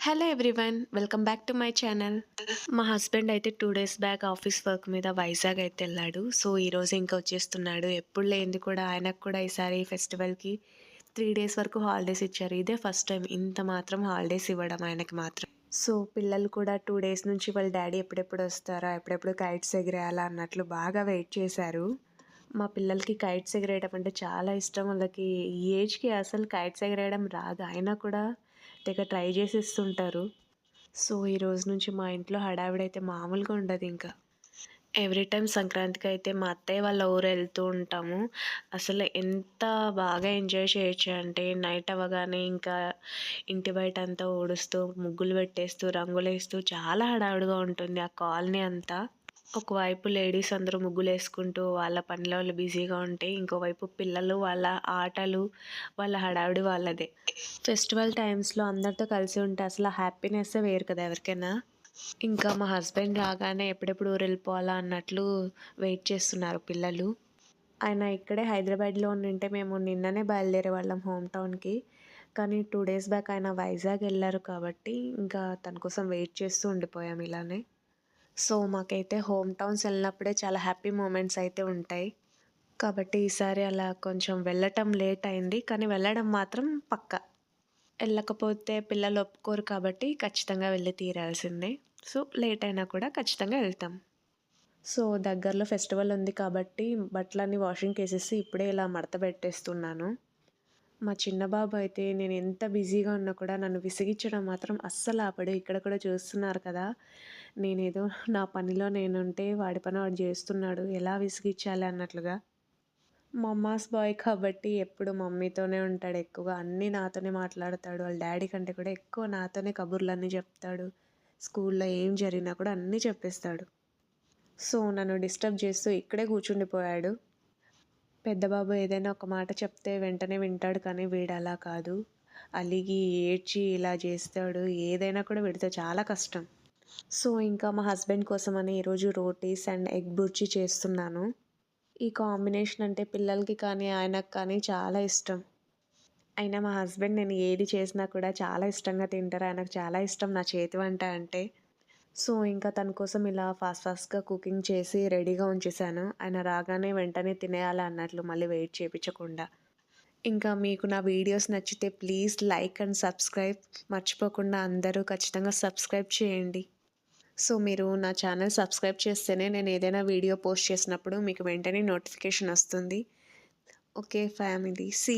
Hello everyone, welcome back to my channel. మా husband అయితే 2 days back office work మీద వైజాగ్ అయితే వెళ్ళాడు. సో, ఈరోజు ఇంకా వచ్చేస్తున్నాడు. ఎప్పుడు లేనిది కూడా ఆయనకు కూడా ఈసారి ఫెస్టివల్‌కి 3 డేస్ వరకు హాలిడేస్ ఇచ్చారు. ఇదే ఫస్ట్ టైం ఇంత మాత్రం హాలిడేస్ ఇవ్వడం ఆయనకి మాత్రం. సో, పిల్లలు కూడా 2 డేస్ నుంచి వాళ్ళ డ్యాడీ ఎప్పుడెప్పుడు వస్తారా? ఎప్పుడెప్పుడు కైట్స్ ఎగిరేయాలా అన్నట్లు బాగా వెయిట్ చేశారు. మా పిల్లలకి కైట్స్ ఎగిరేయడం అంటే చాలా ఇష్టం. వాళ్ళకి ఈ ఏజ్‌కి అసలు కైట్స్ ఎగిరేయడం రాదు. అయినా కూడా తెగ ట్రై చేసేస్తుంటారు. సో, ఈరోజు నుంచి మా ఇంట్లో హడావిడైతే మామూలుగా ఉండదింక. ఎవ్రీ టైమ్ సంక్రాంతికైతే మా అత్తయ్య వాళ్ళ ఊరు వెళ్తూ ఉంటాము. అసలు ఎంత బాగా ఎంజాయ్ చేయొచ్చు అంటే నైట్ అవ్వగానే ఇంకా ఇంటి బయటంతా ఊడుస్తూ, ముగ్గులు పెట్టేస్తూ, రంగులేస్తూ చాలా హడావిడిగా ఉంటుంది ఆ కాలనీ అంతా. ఒకవైపు లేడీస్ అందరూ ముగ్గులేసుకుంటూ వాళ్ళ పనిలో వాళ్ళు బిజీగా ఉంటే, ఇంకోవైపు పిల్లలు వాళ్ళ ఆటలు, వాళ్ళ హడావిడి వాళ్ళదే. ఫెస్టివల్ టైమ్స్‌లో అందరితో కలిసి ఉంటే అసలు ఆ హ్యాపీనెస్సే వేరు కదా ఎవరికైనా. ఇంకా మా హస్బెండ్ రాగానే ఎప్పుడెప్పుడు ఊరెళ్ళిపోవాలా అన్నట్లు వెయిట్ చేస్తున్నారు పిల్లలు. ఆయన ఇక్కడే హైదరాబాద్‌లో ఉండింటే మేము నిన్ననే బయలుదేరేవాళ్ళం హోమ్ టౌన్‌కి. కానీ 2 డేస్ బ్యాక్ ఆయన వైజాగ్ ఎళ్లారు కాబట్టి, ఇంకా తన కోసం వెయిట్ చేస్తూ ఉండిపోయాం ఇలానే. సో, మాకైతే హోమ్ టౌన్స్ ఎళ్ళినప్పుడే చాలా హ్యాపీ మూమెంట్స్ అయితే ఉంటాయి. కాబట్టి ఈసారి అలా కొంచెం వెళ్ళటం లేట్ అయింది. కానీ వెళ్ళడం మాత్రం పక్కా. ఎళ్ళకపోతే పిల్లలు ఒప్పుకోరు కాబట్టి ఖచ్చితంగా వెళ్ళి తీరాల్సిందే. సో, లేట్ అయినా కూడా ఖచ్చితంగా ఎళ్తాం. సో, దగ్గరలో ఫెస్టివల్ ఉంది కాబట్టి బట్టలన్నీ వాషింగ్‌కేసేసి ఇప్పుడే ఇలా మడత పెట్టేస్తున్నాను. మా చిన్న బాబు అయితే నేను ఎంత బిజీగా ఉన్నా కూడా నన్ను విసిగించడం మాత్రం అస్సలు ఆపడు. ఇక్కడ కూడా చూస్తున్నారు కదా! నేనేదో నా పనిలో నేనుంటే వాడి పని వాడు జేస్తున్నాడు. ఎలా విసిగిచ్చాలి అన్నట్లుగా. మమ్మాస్ బాయ్ కాబట్టి ఎప్పుడు మమ్మీతోనే ఉంటాడు ఎక్కువగా. అన్నీ నాతోనే మాట్లాడతాడు. వాళ్ళ డ్యాడీ కంటే కూడా ఎక్కువ నాతోనే కబుర్లన్నీ చెప్తాడు. స్కూల్‌లో ఏం జరిగినా కూడా అన్నీ చెప్పేస్తాడు. సో, నన్ను డిస్టర్బ్ చేస్తూ ఇక్కడే కూర్చుండిపోయాడు. పెద్ద బాబు ఏదైనా ఒక మాట చెప్తే వెంటనే వింటాడు కానీ వీడలా కాదు. అలిగి, ఏడ్చి ఇలా చేస్తాడు. ఏదైనా కూడా వీడితో చాలా కష్టం. సో, ఇంకా మా హస్బెండ్ కోసమని ఈరోజు రోటీస్ అండ్ ఎగ్ బుర్జీ చేస్తున్నాను. ఈ కాంబినేషన్ అంటే పిల్లలకి కానీ, ఆయనకు కానీ చాలా ఇష్టం. అయినా మా హస్బెండ్ నేను ఏది చేసినా కూడా చాలా ఇష్టంగా తింటారు. ఆయనకు చాలా ఇష్టం నా చేతి వంట అంటే. సో, ఇంకా తన కోసం ఇలా ఫాస్ట్‌గా కుకింగ్ చేసి రెడీగా ఉంచేశాను. ఆయన రాగానే వెంటనే తినేయాలి అన్నట్లు మళ్ళీ వెయిట్ చేపించకుండా. ఇంకా మీకు నా వీడియోస్ నచ్చితే ప్లీజ్ లైక్ అండ్ సబ్స్క్రైబ్. మర్చిపోకుండా అందరూ ఖచ్చితంగా సబ్స్క్రైబ్ చేయండి. సో, మీరు నా ఛానల్ సబ్స్క్రైబ్ చేస్తేనే నేను ఏదైనా వీడియో పోస్ట్ చేసినప్పుడు మీకు వెంటనే నోటిఫికేషన్ వస్తుంది. Okay family. సీ